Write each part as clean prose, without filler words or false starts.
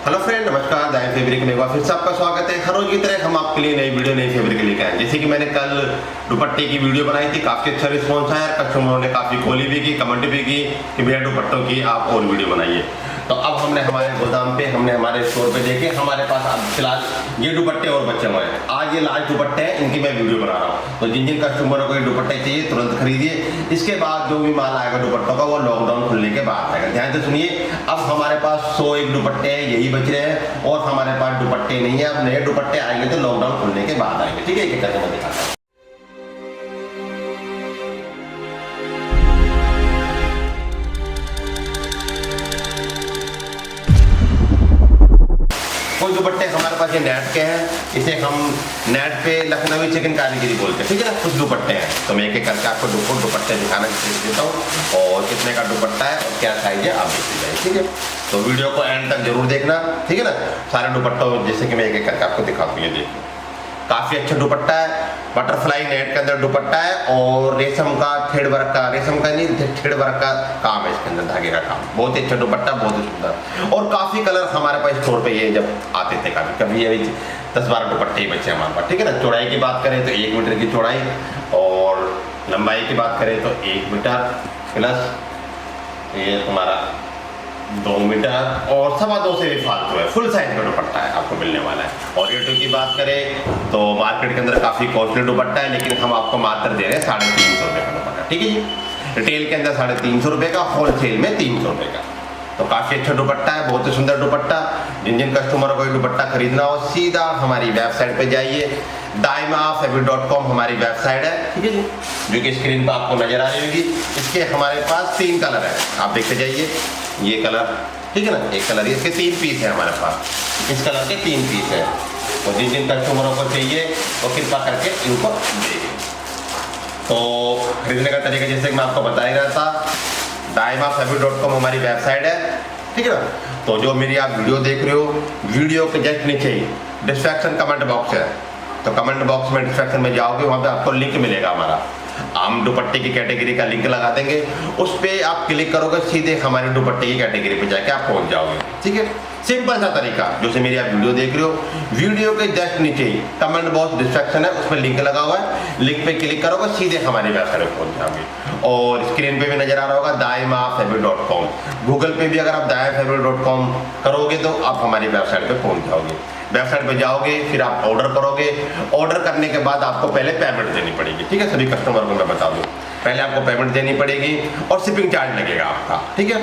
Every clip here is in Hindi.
हेलो फ्रेंड, नमस्कार। दाएं फैब्रिक में एक बार फिर से आपका स्वागत है। हर रोज की तरह हम आपके लिए नई वीडियो नई फैब्रिक लेके आए। जैसे कि मैंने कल दुपट्टे की वीडियो बनाई थी, काफी अच्छा रिस्पॉन्स आया। कस्टमरों ने काफी कॉल भी की, कमेंट भी की कि भैया दुपट्टों की आप और वीडियो बनाइए। तो अब हमने हमारे गोदाम पे, हमने हमारे स्टोर पे देखे, हमारे पास अब फिलहाल ये दुपट्टे और बचे हुए हैं। आज ये लास्ट दुपट्टे हैं, इनकी मैं वीडियो बना रहा हूँ। तो जिन जिन कस्टमरों को ये दुपट्टे चाहिए तुरंत खरीदिए। इसके बाद जो भी माल आएगा दुपट्टों का वो लॉकडाउन खुलने के बाद आएगा। ध्यान से सुनिए, अब हमारे पास 101 दुपट्टे हैं, यही बच रहे हैं और हमारे पास दुपट्टे नहीं है। अब नए दुपट्टे आएंगे तो लॉकडाउन खुलने के बाद आएंगे। ठीक है, एक करके मैं दिखाता हूँ। कुछ दुपट्टे हमारे पास ये नेट के हैं, इसे हम नेट पे लखनवी चिकन कारीगरी बोलते हैं। ठीक है ना, कुछ दुपट्टे हैं तो मैं एक एक करके आपको दुपट्टे दिखाना देता हूँ और कितने का दुपट्टा है और क्या साइज है आप देख लीजिए। ठीक है, तो वीडियो को एंड तक जरूर देखना। ठीक है ना, सारे दुपट्टों जैसे कि मैं एक एक करके आपको दिखाता हूँ। ये देखिए, काफी अच्छा दुपट्टा है, बटरफ्लाई नेट के अंदर दुपट्टा है और रेशम का थ्रेड वर्क का, रेशम का नहीं थ्रेड वर्क का काम है इसके अंदर, धागे का काम। बहुत ही अच्छा दुपट्टा, बहुत ही सुंदर। और काफी कलर हमारे पास स्टोर पे ये जब आते थे कभी कभी ये 10-12 दुपट्टे ही बचे हमारे पास। ठीक है ना, चौड़ाई की बात करें तो 1 मीटर की चौड़ाई और लंबाई की बात करें तो 1 मीटर प्लस ये हमारा 2 मीटर और 2.25 से भी फालतू है। फुल साइज का दुपट्टा है आपको मिलने वाला है। और रेटों की बात करें तो मार्केट के अंदर काफी कॉस्टली दुपट्टा है, लेकिन हम आपको मात्र दे रहे हैं 350 रुपये का दुपट्टा। ठीक है जी, रिटेल के अंदर 350 रुपये का, होलसेल में 300 रुपये का। तो काफी अच्छा दुपट्टा है, बहुत ही सुंदर दुपट्टा। जिन जिन कस्टमरों को दुपट्टा खरीदना हो सीधा हमारी वेबसाइट पे जाइए। daimafabrik.com हमारी वेबसाइट है। ठीक है जी, जो कि स्क्रीन पर आपको नजर आ रही होगी। इसके हमारे पास 3 कलर है, आप देखते जाइए। ये कलर, ठीक है ना, एक कलर, इसके 3 पीस है हमारे पास। इस कलर के 3 पीस है। तो जिन जिन कस्टमरों को चाहिए वो कृपा करके इनको देखिए। तो खरीदने का तरीका जैसे कि मैं आपको बता ही रहा था, daimafabrik.com हमारी वेबसाइट है। ठीक है ना, तो जो मेरी आप वीडियो देख रहे हो, वीडियो के जस्ट नीचे ही डिस्क्रिप्शन कमेंट बॉक्स है। तो कमेंट बॉक्स में डिस्क्रिप्शन में जाओगे, वहाँ पे आपको लिंक मिलेगा हमारा। हम दुपट्टे की कैटेगरी का लिंक लगा देंगे, उस पर आप क्लिक करोगे सीधे हमारे दुपट्टे की कैटेगरी पे जाके आप पहुंच जाओगे। ठीक है, सिंपल सा तरीका। जैसे मेरी आप वीडियो देख रहे हो, वीडियो के जस्ट नीचे ही कमेंट बॉक्स डिस्क्रिप्शन है, उसमें लिंक लगा हुआ है। लिंक पे क्लिक करोगे सीधे हमारी वेबसाइट पे पहुंच जाओगे। और स्क्रीन पे भी नजर आ रहा होगा daimafabrik.com। गूगल पे भी अगर आप daimafabrik.com करोगे तो आप हमारी वेबसाइट पे पहुंच जाओगे। वेबसाइट पे जाओगे, फिर आप ऑर्डर करोगे। ऑर्डर करने के बाद आपको पहले पेमेंट देनी पड़ेगी। ठीक है, सभी कस्टमर को मैं बता दूं, पहले आपको पेमेंट देनी पड़ेगी और शिपिंग चार्ज लगेगा आपका। ठीक है,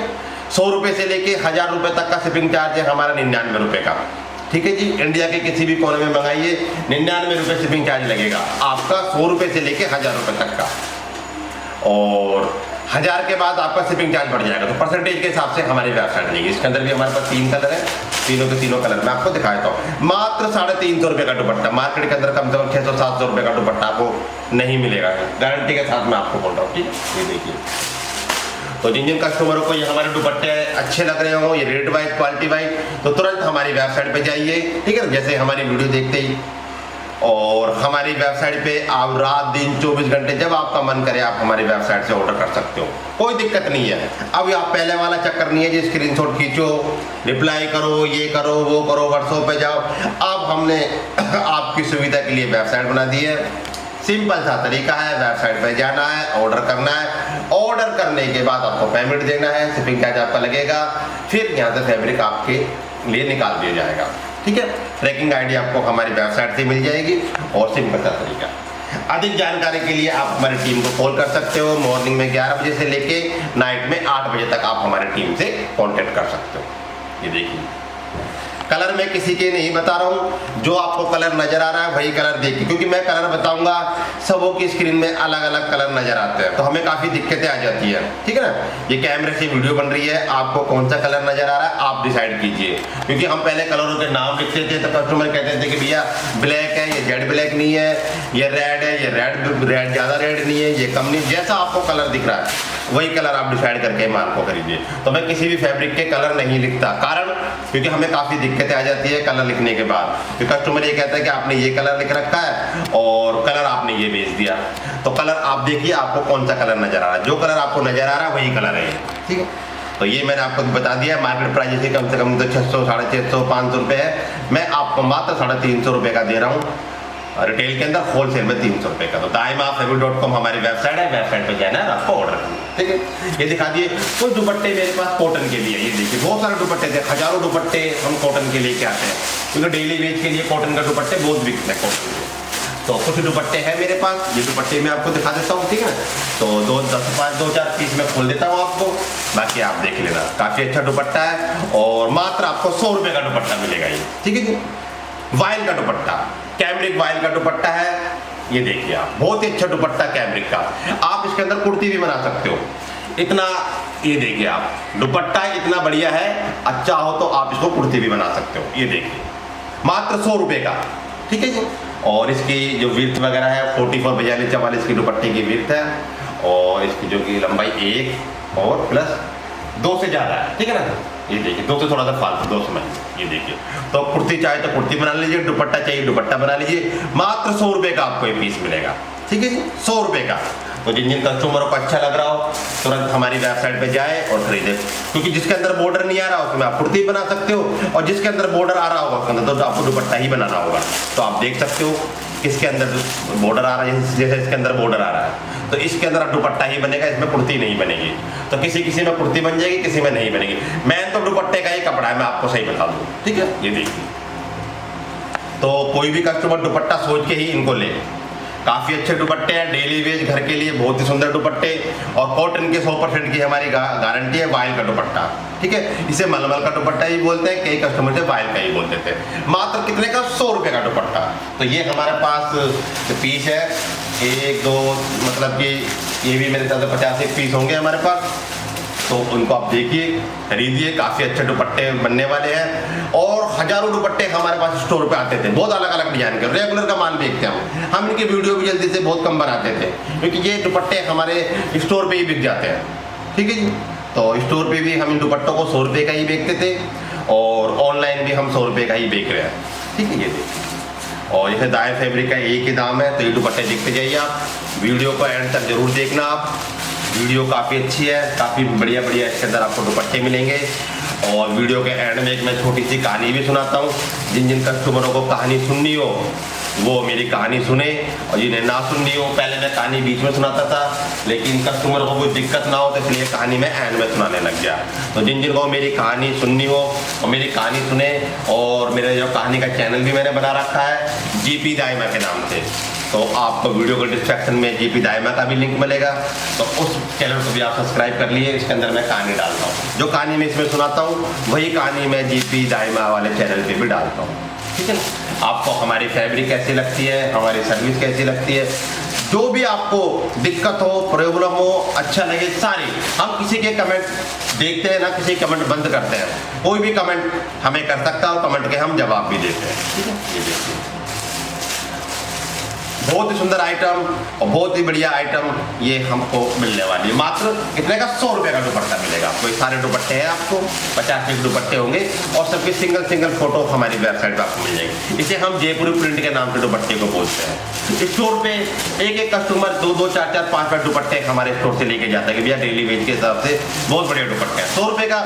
100 रुपये से लेके 1000 रुपये तक का शिपिंग चार्ज है हमारा, 99 रुपये का। ठीक है जी, इंडिया के किसी भी कोने में मंगाइए, 99 रुपये शिपिंग चार्ज लगेगा आपका, 100 रुपये से लेके 1000 रुपये तक का। और 1000 के बाद आपका शिपिंग चार्ज बढ़ जाएगा। तो परसेंटेज के हिसाब से हमारी वेबसाइट देगी। इसके अंदर भी हमारे पास 3 कलर है, तीनों के तीनों कलर मैं आपको दिखाता हूँ। मात्र 350 रुपये का दुपट्टा, मार्केट के अंदर कम से कम 600-700 रुपये का दुपट्टा आपको नहीं मिलेगा, गारंटी के साथ मैं आपको बोल रहा हूँ। ठीक है, ये देखिए। तो जिन जिन कस्टमरों को ये हमारे दुपट्टे अच्छे लग रहे हो, ये रेट वाइज क्वालिटी वाइज, तो तुरंत हमारी वेबसाइट पे जाइए। ठीक है, जैसे हमारी वीडियो देखते ही, और हमारी वेबसाइट पे आप रात दिन 24 घंटे जब आपका मन करे आप हमारी वेबसाइट से ऑर्डर कर सकते हो, कोई दिक्कत नहीं है। अब आप पहले वाला चक्कर नहीं है जी, स्क्रीनशॉट खींचो, रिप्लाई करो, ये करो, वो करो, व्हाट्सएप पे जाओ। अब हमने आपकी सुविधा के लिए वेबसाइट बना दी है। सिंपल सा तरीका है, वेबसाइट पे जाना है, ऑर्डर करना है। ऑर्डर करने के बाद आपको पेमेंट देना है, शिपिंग चार्ज आपका लगेगा, फिर यहाँ से फैब्रिक आपके लिए निकाल दिया जाएगा। ठीक है, ट्रैकिंग आईडी आपको हमारी वेबसाइट से मिल जाएगी। और सिंपल सा तरीका। अधिक जानकारी के लिए आप हमारी टीम को कॉल कर सकते हो। मॉर्निंग में 11 बजे से लेके नाइट में 8 बजे तक आप हमारी टीम से कांटेक्ट कर सकते हो। ये देखिए, कलर मैं किसी के नहीं बता रहा हूँ, जो आपको कलर नजर आ रहा है वही कलर देखिए, क्योंकि मैं कलर बताऊंगा सबों की स्क्रीन में अलग अलग कलर नजर आते हैं, तो हमें काफी दिक्कतें आ जाती है। ठीक है ना, ये कैमरे से वीडियो बन रही है, आपको कौन सा कलर नजर आ रहा है आप डिसाइड कीजिए। क्योंकि हम पहले कलरों के नाम लिखते थे तो कस्टमर कहते थे कि भैया ब्लैक है, ये जेड ब्लैक नहीं है, ये रेड है, ये रेड ज्यादा रेड नहीं है, ये कम नहीं। जैसा आपको कलर दिख रहा है वही कलर आप डिसाइड करके माल को खरीदिए। तो मैं किसी भी फैब्रिक के कलर नहीं लिखता, कारण क्योंकि हमें काफी दिक्कतें आ जाती है कलर लिखने के बाद। तो कस्टमर ये कहता है कि आपने ये कलर लिख रखा है और कलर आपने ये भेज दिया। तो कलर आप देखिए आपको कौन सा कलर नजर आ रहा है, जो कलर आपको नजर आ रहा है वही कलर है। ठीक है, तो ये मैंने आपको बता दिया, मार्केट प्राइस इसकी कम से कम तो 600, 650, 500 रुपये है। मैं आपको मात्र 350 रुपये का दे रहा हूँ रिटेल के अंदर, होलसेल में 300 रुपये का। तो daimafabrik.com हमारी वेबसाइट है, वेबसाइट पे जाना है आपको ऑर्डर करना, ठीक है। ये दिखा दिए कुछ दुपट्टे मेरे पास कॉटन के भी है। ये देखिए बहुत सारे दुपट्टे थे, हजारों दुपट्टे हम कॉटन के लेके आते हैं, क्योंकि डेली वेज के लिए कॉटन का दुपट्टे बहुत बिकते हैं कॉटन के। तो कुछ दुपट्टे हैं मेरे पास, ये दुपट्टे मैं आपको दिखा देता हूँ, ठीक है ना। तो 2-4 पीस मैं खोल देता हूँ आपको, बाकी आप देख लेना। काफ़ी अच्छा दुपट्टा है और मात्र आपको 100 रुपये का दुपट्टा मिलेगा ये, ठीक है जी। वाइल का दुपट्टा, कैमरिक वाइल का दुपट्टा है, ये देखिए आप, बहुत ही अच्छा दुपट्टा कैमरिक का। आप इसके अंदर कुर्ती भी बना सकते हो, इतना, ये देखिए आप, दुपट्टा इतना बढ़िया है, अच्छा हो तो आप इसको कुर्ती भी बना सकते हो। ये देखिए मात्र 100 रुपये का, ठीक है जी। और इसकी जो विड्थ वगैरह है 44, 42, 44 की दुपट्टे की विड्थ है, और इसकी जो कि लंबाई 1 और प्लस 2 से ज़्यादा है, ठीक है ना। ये देखिए 2 से थोड़ा सा फालतू 2 समझ, ये देखिए। तो कुर्ती चाहे तो कुर्ती बना लीजिए, दुपट्टा चाहिए दुपट्टा बना लीजिए, मात्र 100 रुपये का आपको ये पीस मिलेगा, ठीक है जी, 100 रुपये का। तो जिन जिन कस्टमरों को अच्छा लग रहा हो तुरंत हमारी वेबसाइट पे जाए और खरीदे, क्योंकि जिसके अंदर बॉर्डर नहीं आ रहा उसमें आप कुर्ती बना सकते हो, और जिसके अंदर बॉर्डर आ रहा होगा उसके अंदर तो आपको दुपट्टा ही बनाना होगा। तो आप देख सकते हो किसके अंदर बॉर्डर आ रहा है, जैसे इसके अंदर बॉर्डर आ रहा है तो इसके अंदर दुपट्टा ही बनेगा, इसमें कुर्ती नहीं बनेगी। तो किसी में कुर्ती बन जाएगी, किसी में नहीं बनेगी। मेन तो दुपट्टे का ही कपड़ा है, मैं आपको सही बता दूँ, ठीक है। ये देखिए, तो कोई भी कस्टमर दुपट्टा सोच के ही इनको ले। काफ़ी अच्छे दुपट्टे हैं, डेली वेज घर के लिए बहुत ही सुंदर दुपट्टे, और कॉटन के 100% की हमारी गारंटी है। वाइल का दुपट्टा, ठीक है, इसे मलमल का दुपट्टा ही बोलते हैं, कई कस्टमर से वाइल का ही बोलते थे। मात्र कितने का? 100 रुपये का दुपट्टा। तो ये हमारे पास पीस है 1, 2, मतलब कि ये भी मेरे ख्याल से 50 पीस होंगे हमारे पास। तो उनको आप देखिए, खरीदिए, काफ़ी अच्छे दुपट्टे बनने वाले हैं। और हजारों दुपट्टे हमारे पास स्टोर पे आते थे, बहुत अलग अलग डिजाइन के, रेगुलर का माल बेचते हैं हम इनकी वीडियो भी जल्दी से बहुत कम बनाते थे, क्योंकि ये दुपट्टे हमारे स्टोर पे ही बिक जाते हैं, ठीक है जी। तो स्टोर पे भी हम इन दुपट्टों को 100 रुपये का ही बेचते थे, और ऑनलाइन भी हम 100 रुपये का ही बेच रहे हैं, ठीक है। ये देखिए, और जैसे दायर फैब्रिक का एक ही दाम है, तो ये दुपट्टे देखते जाइए आप, वीडियो को एंड तक जरूर देखना आप। वीडियो काफ़ी अच्छी है, काफ़ी बढ़िया बढ़िया इसके अंदर आपको दुपट्टे मिलेंगे। और वीडियो के एंड में एक मैं छोटी सी कहानी भी सुनाता हूँ। जिन जिन कस्टमरों को कहानी सुननी हो वो मेरी कहानी सुने, और जिन्हें ना सुननी हो, पहले मैं कहानी बीच में सुनाता था, लेकिन कस्टमर को कोई दिक्कत ना हो तो इसलिए कहानी मैं एंड में सुनाने लग गया। तो जिन जिन को मेरी कहानी सुननी हो और मेरी कहानी सुने, और मेरे जो कहानी का चैनल भी मैंने बना रखा है जीपी दाइमा के नाम से, तो आपको वीडियो के डिस्क्रिप्शन में जीपी दाइमा का भी लिंक मिलेगा, तो उस चैनल को भी आप सब्सक्राइब कर लिए। इसके अंदर मैं कहानी डालता हूँ, जो कहानी मैं इसमें सुनाता हूँ वही कहानी मैं जीपी दाइमा वाले चैनल पे भी डालता हूँ, ठीक है ना। आपको हमारी फैब्रिक कैसी लगती है, हमारी सर्विस कैसी लगती है, जो भी आपको दिक्कत हो, प्रॉब्लम हो, अच्छा लगे, सारी हम किसी के कमेंट देखते हैं ना, किसी कमेंट बंद करते हैं, कोई भी कमेंट हमें कर सकता है और कमेंट के हम जवाब भी देते हैं, ठीक है। ये देखिए, बहुत ही सुंदर आइटम और बहुत ही बढ़िया आइटम ये हमको मिलने वाली है। मात्र कितने का? 100 रुपये का दुपट्टा मिलेगा आपको। सारे दुपट्टे हैं, आपको 50 एक दुपट्टे होंगे, और सबके सिंगल फोटो हमारी वेबसाइट पर आपको मिल जाएगी। इसे हम जयपुरी प्रिंट के नाम से दुपट्टे को बोलते हैं। स्टोर पे एक कस्टमर 2-2, 4-4, 5-5 दुपट्टे हमारे स्टोर से लेके जाता है कि भैया डेली वेज के हिसाब से बहुत बढ़िया दुपट्टे हैं। 100 रुपये का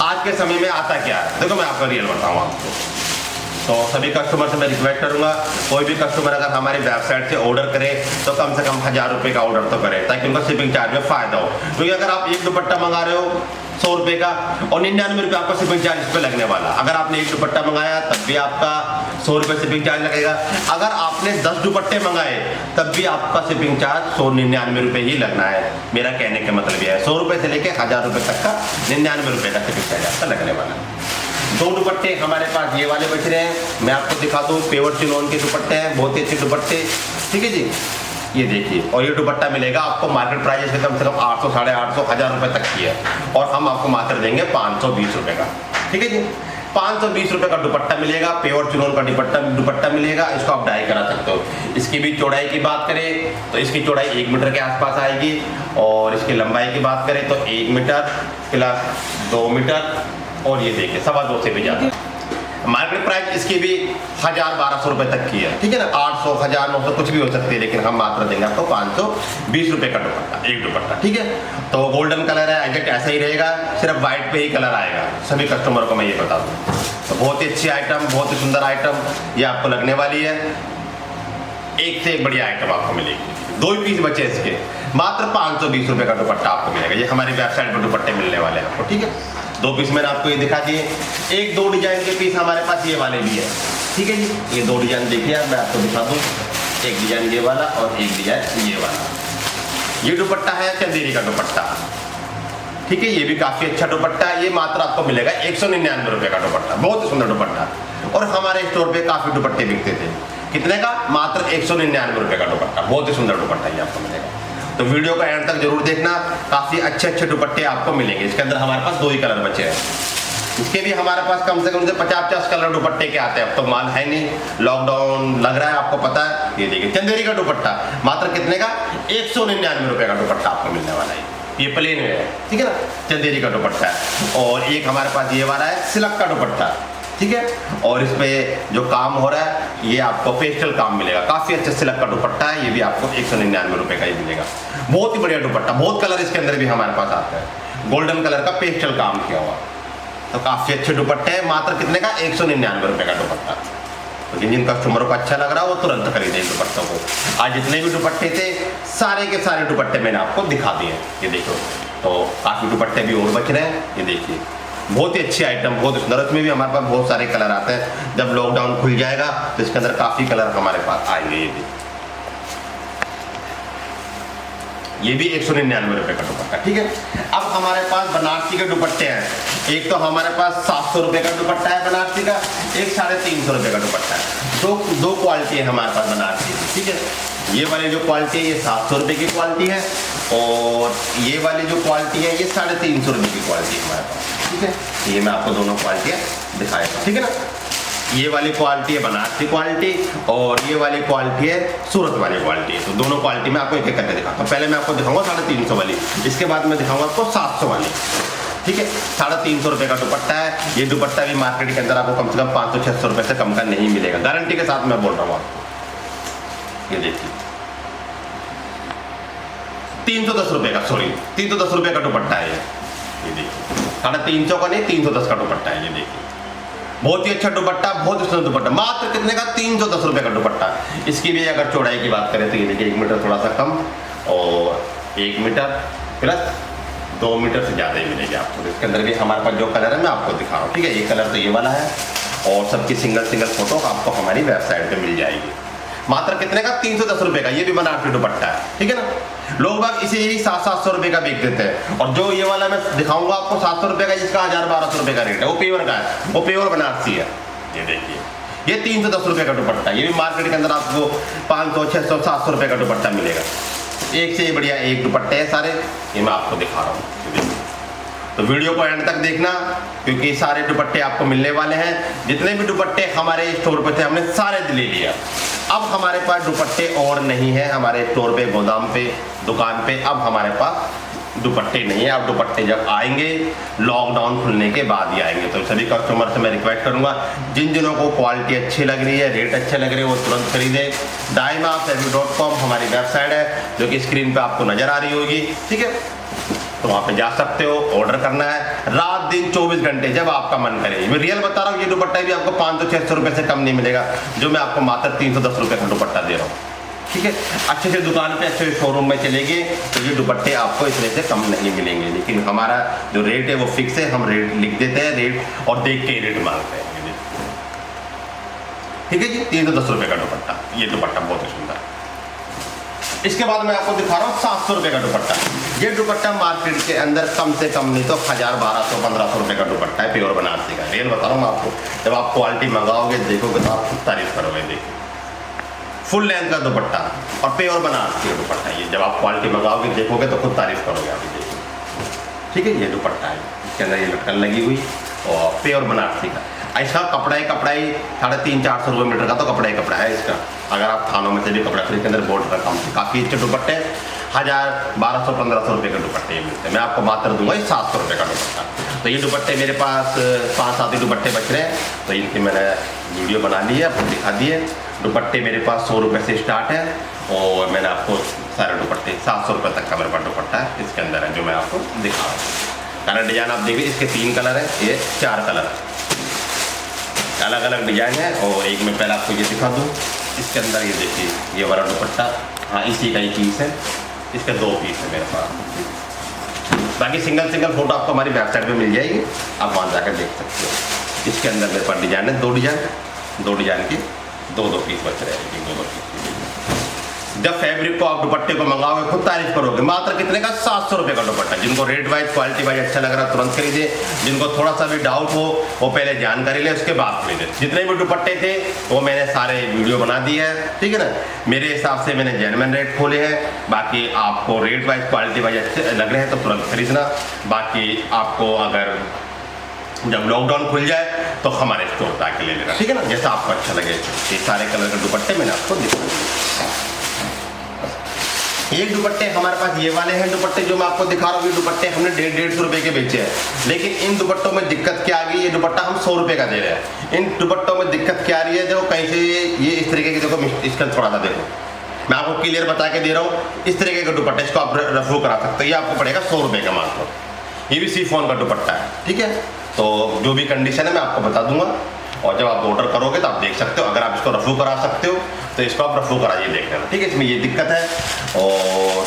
आज के समय में आता क्या है, देखो मैं आपको रियल बताऊँ आपको। तो सभी कस्टमर से मैं रिक्वेस्ट करूंगा, कोई भी कस्टमर अगर हमारी वेबसाइट से ऑर्डर करे तो कम से कम 1000 रुपये का ऑर्डर तो करे, ताकि उनका शिपिंग चार्ज में फ़ायदा हो। क्योंकि अगर आप एक दुपट्टा मंगा रहे हो 100 रुपये का, और 99 रुपये आपका शिपिंग चार्ज इस पर लगने वाला। अगर आपने एक दुपट्टा मंगाया तब भी आपका 100 रुपये शिपिंग चार्ज लगेगा। अगर आपने 10 दुपट्टे मंगाए तब भी आपका शिपिंग चार्ज 199 रुपये ही लगना है। मेरा कहने का मतलब यह है, 100 रुपये से लेकर 1000 रुपये तक का 99 रुपये का शिपिंग चार्ज आपका लगने वाला है। 2 दुपट्टे हमारे पास ये वाले बच रहे हैं, मैं आपको दिखा दूँ। पेवर चिनोन के दुपट्टे हैं, बहुत ही अच्छे दुपट्टे, ठीक है जी। ये देखिए, और ये दुपट्टा मिलेगा आपको मार्केट प्राइस से कम 800, 850, 1000 रुपये तक की है, और हम आपको मात्र देंगे 520 रुपये का, ठीक है जी। 520 रुपये का दुपट्टा मिलेगा, प्योर चिनोन का दुपट्टा मिलेगा। इसको आप डाई करा सकते हो। इसकी भी चौड़ाई की बात करें तो इसकी चौड़ाई 1 मीटर के आसपास आएगी, और इसकी लंबाई की बात करें तो 1 मीटर प्लस 2 मीटर, और ये देखिए 2.25 से भी ज़्यादा। मार्केट प्राइस इसकी भी 1000-1200 रुपए तक की है, ठीक है ना। 800, 1000, 900 कुछ भी हो सकती है, लेकिन हम मात्र देंगे आपको 520 रुपए का दुपट्टा, एक दुपट्टा, ठीक है। तो गोल्डन कलर है, एग्जैक्ट ऐसा ही रहेगा, सिर्फ व्हाइट पे ही कलर आएगा, सभी कस्टमर को मैं ये बता दूँ। तो बहुत ही अच्छी आइटम, बहुत ही सुंदर आइटम ये आपको लगने वाली है। एक से एक बढ़िया आइटम आपको मिलेगी। 2 ही पीस बचे इसके, मात्र 520 रुपए का दुपट्टा आपको मिलेगा। ये हमारी वेबसाइट पर दुपट्टे मिलने वाले हैं आपको, ठीक है। 2 पीस मैंने आपको ये दिखा दिए। 1-2 डिजाइन के पीस हमारे पास ये वाले भी है, ठीक है जी। ये 2 डिजाइन देखिए आप, मैं आपको दिखा दूँ। एक डिजाइन ये वाला और एक डिजाइन ये वाला। ये दुपट्टा है चंदेरी का दुपट्टा, ठीक है। ये भी काफी अच्छा दुपट्टा है। ये मात्र आपको मिलेगा 199 रुपए का दुपट्टा, बहुत ही सुंदर दुपट्टा। और हमारे स्टोर पे काफी दुपट्टे बिकते थे, कितने का? मात्र 199 रुपए का दुपट्टा, बहुत ही सुंदर दुपट्टा ये आपको मिलेगा। तो वीडियो का एंड तक जरूर देखना, काफी अच्छे अच्छे दुपट्टे आपको मिलेंगे। इसके अंदर हमारे पास 2 ही कलर बचे हैं। इसके भी हमारे पास कम से कम 50-50 कलर दुपट्टे के आते हैं। अब तो माल है नहीं, लॉकडाउन लग रहा है, आपको पता है। ये देखिए चंदेरी का दुपट्टा, मात्र कितने का? 199 रुपए का दुपट्टा आपको मिलने वाला है। ये प्लेन में है, ठीक है ना, चंदेरी का दुपट्टा है। और एक हमारे पास ये वाला है सिल्क का दुपट्टा, ठीक है। और इस पे जो काम हो रहा है ये आपको पेस्टल काम मिलेगा, काफी अच्छा सिल्क का दुपट्टा है। ये भी आपको 199 रुपए का ही मिलेगा। बहुत ही बढ़िया दुपट्टा, बहुत कलर इसके अंदर भी हमारे पास आता है। गोल्डन कलर का पेस्टल काम किया हुआ, तो काफी अच्छे दुपट्टे हैं। मात्र कितने का? 199 रुपए का दुपट्टा। तो जिन कस्टमरों को अच्छा लग रहा है वो तुरंत खरीदे इन दुपट्टों को। आज जितने भी दुपट्टे थे सारे के सारे दुपट्टे मैंने आपको दिखा दिए, ये देखो। तो काफी दुपट्टे भी और बच रहे हैं, ये देखिए। बहुत ही अच्छी आइटम, बहुत सुंदर। इसमें भी हमारे पास बहुत सारे कलर आते हैं। जब लॉकडाउन खुल जाएगा तो इसके अंदर काफी कलर हमारे पास आएंगे। ये भी, ये भी 199 रुपए का दुपट्टा, ठीक है। अब हमारे पास बनारसी के दुपट्टे हैं। एक तो हमारे पास 700 रुपए का दुपट्टा है बनारसी का, एक 350 रुपए का दुपट्टा है। दो क्वालिटी है हमारे पास बनारसी की, ठीक है। ये वाली जो क्वालिटी है ये 700 रुपए की क्वालिटी है, और ये वाली जो क्वालिटी है ये 350 रुपए की क्वालिटी है हमारे पास, ठीक है। ये मैं आपको दोनों क्वालिटियाँ दिखाएगा, ठीक है ना। ये वाली क्वालिटी है बनारसी क्वालिटी, और ये वाली क्वालिटी है सूरत वाली क्वालिटी। तो दोनों क्वालिटी में आपको एक एक करके दिखाता हूँ। पहले मैं आपको दिखाऊंगा 350 वाली, इसके बाद मैं दिखाऊंगा आपको 700 वाली, ठीक है। 350 रुपए का दुपट्टा है। ये दुपट्टा भी मार्केट के अंदर आपको कम से कम 500-600 रुपए से कम का नहीं मिलेगा, गारंटी के साथ मैं बोल रहा हूँ आपको। ये देखिए 310 रुपए का, सॉरी 310 रुपए का दुपट्टा है ये देखिए। 350 का नहीं, 310 का दुपट्टा है, ये देखिए। बहुत ही अच्छा दुपट्टा, बहुत ही सुंदर दुपट्टा। मात्र कितने का? 310 रुपए का दुपट्टा। इसकी भी अगर चौड़ाई की बात करें तो ये देखिए 1 मीटर थोड़ा सा कम, और 1 मीटर प्लस 2 मीटर से ज़्यादा ही मिलेगी आपको। इसके अंदर भी हमारे पास जो कलर है मैं आपको दिखा रहा हूँ, ठीक है। ये कलर तो ये वाला है, और सबकी सिंगल फोटो आपको हमारी वेबसाइट पे मिल जाएगी। मात्र कितने का? 310 रुपए का। ये भी बनारसी दुपट्टा है, ठीक है ना। लोग बाग इसे यही 700-700 रुपए का बेच देते हैं, और जो ये वाला मैं दिखाऊंगा आपको 700 रुपए का, जिसका 1000-1200 रुपए का रेट है, वो प्योर का है, वो प्योर बनारसी है। ये देखिए ये 310 रुपए का दुपट्टा। ये भी मार्केट के अंदर आपको 500, 600, 700 रुपए का दुपट्टा मिलेगा। एक से बढ़िया एक दुपट्टे हैं सारे, ये मैं आपको दिखा रहा हूँ। तो वीडियो को एंड तक देखना, क्योंकि सारे दुपट्टे आपको मिलने वाले हैं। जितने भी दुपट्टे हमारे स्टोर पे थे हमने सारे ले लिया। अब हमारे पास दुपट्टे और नहीं है हमारे स्टोर पे, गोदाम पे, दुकान पे। अब हमारे पास दुपट्टे नहीं है। अब दुपट्टे जब आएंगे लॉकडाउन खुलने के बाद ही आएंगे। तो सभी कस्टमर से मैं रिक्वेस्ट करूंगा, जिन जिनों को क्वालिटी अच्छी लग रही है, रेट अच्छे लग रहे हैं, वो तुरंत खरीदे। daimafebu.com हमारी वेबसाइट है, जो कि स्क्रीन पे आपको नजर आ रही होगी, ठीक है। तो वहाँ पे जा सकते हो, ऑर्डर करना है रात दिन 24 घंटे, जब आपका मन करे। मैं रियल बता रहा हूँ, ये दुपट्टा भी आपको 500-600 रुपए से कम नहीं मिलेगा, जो मैं आपको मात्र 310 रुपए का दुपट्टा दे रहा हूँ, ठीक है। अच्छे से दुकान पे, अच्छे शोरूम में चलेंगे तो ये दुपट्टे आपको इसमें से कम नहीं मिलेंगे। लेकिन हमारा जो रेट है वो फिक्स है, हम रेट लिख देते हैं, रेट और देख के रेट मांगते हैं, ठीक है जी। 310 रुपए का दुपट्टा, ये दुपट्टा बहुत ही सुंदर। इसके बाद मैं आपको दिखा रहा हूँ 700 रुपए का दुपट्टा। ये दुपट्टा मार्केट के अंदर कम से कम नहीं तो 1000, 1200, 1500 रुपए का दुपट्टा है, प्योर बनारसी का। रियल बता रहा हूँ आपको, जब आप क्वालिटी मंगाओगे देखोगे तो आप खुद तारीफ करोगे। देखिए फुल लेंथ का दुपट्टा और प्योर बनारसी का दुपट्टा, ये जब आप क्वालिटी मंगाओगे देखोगे तो खुद तारीफ करोगे आप। देखिए ठीक है, ये दुपट्टा है, इसके अंदर ये लटकन लगी हुई और प्योर बनारसी का। इसका कपड़ा ही 300-400 रुपये मीटर का तो कपड़ा ही कपड़ा है इसका। अगर आप थानों में से भी कपड़ा खरीद के अंदर बोर्ड का काम, काफ़ी अच्छे दुपट्टे 1000, 1200, 1500 रुपये के दुपट्टे मिलते हैं। मैं आपको मात्र दूंगा 700 रुपये का दुपट्टा। तो ये दुपट्टे मेरे पास 5-7 दुपट्टे बच रहे हैं, तो इनकी मैंने वीडियो बना ली है, आपको दिखा दिए। दुपट्टे मेरे पास 100 रुपये से स्टार्ट है और मैंने आपको सारे दुपट्टे 700 रुपये तक का मेरे पास दुपट्टा है इसके अंदर है, जो मैं आपको दिखा रहा हूँ। कलर डिजाइन आप देखिए, इसके 3 कलर हैं, ये 4 कलर अलग अलग डिजाइन है। और एक मैं पहले आपको ये दिखा दूँ, इसके अंदर ये देखिए ये वाला दुपट्टा, हाँ इसी का ही पीस है, इसके 2 पीस है मेरे पास। बाकी सिंगल फोटो आपको हमारी वेबसाइट पे मिल जाएगी, आप वहाँ जाकर देख सकते हो। इसके अंदर मेरे पास डिजाइन है, 2 डिजाइन के 2 पीस बच रहे हैं, 2 पीस। जब फैब्रिक को आप दुपट्टे को मंगाओगे खुद तारीफ करोगे। मात्र कितने का? 700 रुपये का दुपट्टा। जिनको रेट वाइज क्वालिटी वाइज अच्छा लग रहा है तुरंत खरीदे, जिनको थोड़ा सा भी डाउट हो वो पहले जानकारी ले, उसके बाद खरीदे। जितने भी दुपट्टे थे वो मैंने सारे वीडियो बना दिए हैं, ठीक है ना। मेरे हिसाब से मैंने जेन्युइन रेट खोले हैं। बाकी आपको रेट वाइज क्वालिटी वाइज अच्छे लग रहे हैं तो तुरंत खरीदना। बाकी आपको अगर जब लॉकडाउन खुल जाए तो हमारे स्टोर पर आके ले लेना, ठीक है ना, जैसा आपको अच्छा लगे। ये सारे कलर के दुपट्टे मैंने आपको दिखा। एक दुपट्टे हमारे पास ये वाले हैं दुपट्टे जो मैं आपको दिखा रहा हूँ। ये दुपट्टे हमने 150 रुपये के बेचे हैं, लेकिन इन दुपट्टों में दिक्कत क्या आ गई, ये दुपट्टा हम 100 रुपये का दे रहे हैं। इन दुपट्टों में दिक्कत क्या आ रही है, देखो कहीं से ये इस तरीके की, देखो इसका थोड़ा सा देखो, मैं आपको क्लियर बता के दे रहा हूँ। इस तरीके का दुपट्टा इसको आप रफू करा सकते हो, ये आपको पड़ेगा 100 रुपये का मात्र। ये भी शिफॉन का दुपट्टा है, ठीक है। तो जो भी कंडीशन है मैं आपको बता दूंगा, और जब आप ऑर्डर करोगे तो आप देख सकते हो। अगर आप इसको रफू करा सकते हो तो इसको आप रफू कराइए, देख लेना, ठीक है। इसमें ये दिक्कत है, और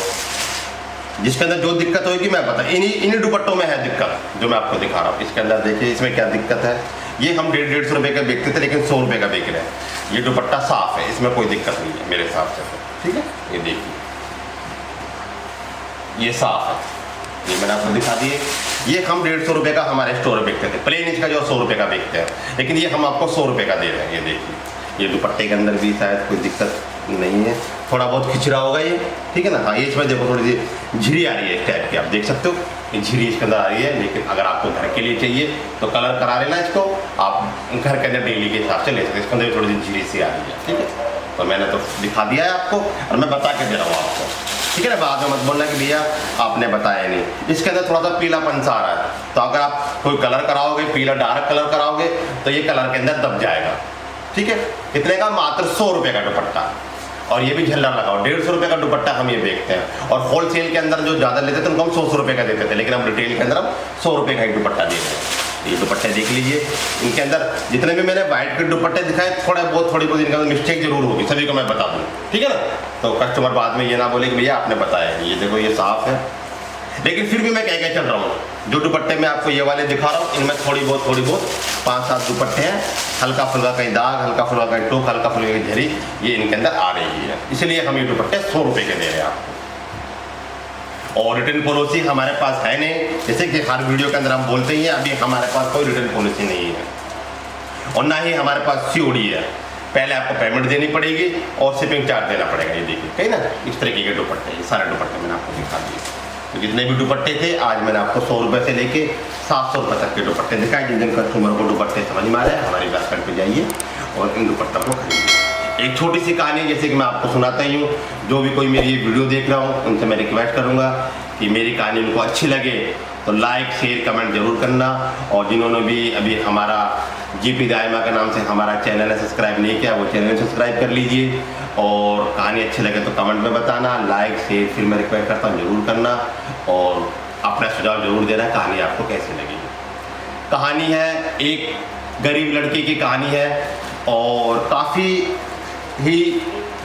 जिसके अंदर जो दिक्कत होगी मैं बता, इन्हीं दुपट्टों में है दिक्कत जो मैं आपको दिखा रहा हूँ। इसके अंदर देखिए इसमें क्या दिक्कत है। ये हम 150 रुपये का बेचते थे, लेकिन 100 रुपये का बेच रहे हैं। ये दुपट्टा साफ है, इसमें कोई दिक्कत नहीं है मेरे हिसाब से, ठीक है। ये देखिए ये साफ है, ये मैंने आपको दिखा दिए। ये हम 150 रुपये का हमारे स्टोर में बेचते थे, प्लेन इसका जो 100 रुपये का बेचते हैं, लेकिन ये हम आपको 100 रुपये का दे रहे हैं। ये देखिए ये दुपट्टे के अंदर भी शायद कोई दिक्कत नहीं है, थोड़ा बहुत खिंच रहा होगा ये, ठीक है ना। हाँ ये इसमें देखो थोड़ी सी झिरी आ रही है इस टाइप की, आप देख सकते हो ये झिरी इसके अंदर आ रही है। लेकिन अगर आपको घर के लिए चाहिए तो कलर करा लेना इसको, आप घर के अंदर डेली के हिसाब से ले सकते। इसके अंदर थोड़ी सी झिरी सी आ रही है, ठीक है। तो मैंने तो दिखा दिया है आपको, और मैं बता के दे रहा हूँ आपको, ठीक है ना। बाद में मत बोलना कि भैया आपने बताया नहीं। इसके अंदर थोड़ा सा पीलापन सा आ रहा है, तो अगर आप कोई कलर कराओगे, पीला डार्क कलर कराओगे तो ये कलर के अंदर दब जाएगा, ठीक है। कितने का? मात्र 100 रुपये का दुपट्टा, और ये भी झल्लर लगाओ। 150 रुपये का दुपट्टा हम ये बेचते हैं, और होलसेल के अंदर जो ज़्यादा लेते थे उनको हम 100 रुपये का देते थे, लेकिन हम रिटेल के अंदर हम 100 रुपये का ही दुपट्टा दे रहे हैं। ये दुपट्टे देख लीजिए, इनके अंदर जितने भी मैंने वाइट के दुपट्टे दिखाए थोड़ी बहुत इनके अंदर मिस्टेक जरूर होगी, सभी को मैं बता दूँ, ठीक है ना। तो कस्टमर बाद में ये ना बोले कि भैया आपने बताया। ये देखो ये साफ है, लेकिन फिर भी मैं कह चल रहा हूँ, जो दुपट्टे मैं आपको ये वाले दिखा रहा हूँ इनमें थोड़ी बहुत 5-7 दुपट्टे हैं, हल्का फुल्का कहीं दाग, हल्का फुल्का कहीं टोक, हल्का फुल्का की झरी, ये इनके अंदर आ रही है। इसलिए हम ये दुपट्टे 100 रुपये के दे रहे हैं आपको। और रिटर्न पॉलिसी हमारे पास है नहीं, जैसे कि हर वीडियो के अंदर हम बोलते ही हैं, अभी हमारे पास कोई रिटर्न पॉलिसी नहीं है, और ना ही हमारे पास COD है। पहले आपको पेमेंट देनी पड़ेगी और शिपिंग चार्ज देना पड़ेगा। ये देखिए कहीं ना इस तरीके के दुपट्टे, ये सारे दुपट्टे मैंने आपको दिखा दिए। तो जितने भी दुपट्टे थे आज मैंने आपको 100 रुपये से लेके 700 रुपये तक के दुपट्टे दिखाए। जिन जिन कस्टमर को दुपट्टे समझ में आ रहे हैं हमारी वेबसाइट पे जाइए और इन दुपट्टों को खरीदिए। एक छोटी सी कहानी जैसे कि मैं आपको सुनाता ही हूँ, जो भी कोई मेरी ये वीडियो देख रहा हूँ उनसे मैं रिक्वेस्ट करूँगा कि मेरी कहानी उनको अच्छी लगे तो लाइक शेयर कमेंट जरूर करना। और जिन्होंने भी अभी हमारा GP दायमा के नाम से हमारा चैनल है सब्सक्राइब नहीं किया, वो चैनल सब्सक्राइब कर लीजिए। और कहानी अच्छी लगे तो कमेंट में बताना, लाइक शेयर फिर मैं रिक्वेस्ट करता हूँ जरूर करना, और अपना सुझाव जरूर देना कहानी आपको कैसी लगी। कहानी है एक गरीब लड़की की कहानी है, और काफ़ी ही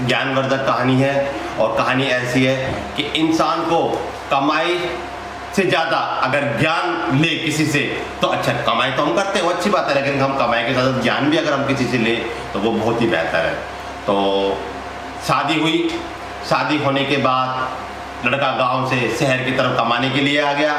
ज्ञानवर्धक कहानी है। और कहानी ऐसी है कि इंसान को कमाई से ज़्यादा अगर ज्ञान ले किसी से तो अच्छा, कमाई तो हम करते हैं वो अच्छी बात है, लेकिन हम कमाई के साथ ज्ञान भी अगर हम किसी से ले तो वो बहुत ही बेहतर है। तो शादी हुई, शादी होने के बाद लड़का गांव से शहर की तरफ कमाने के लिए आ गया,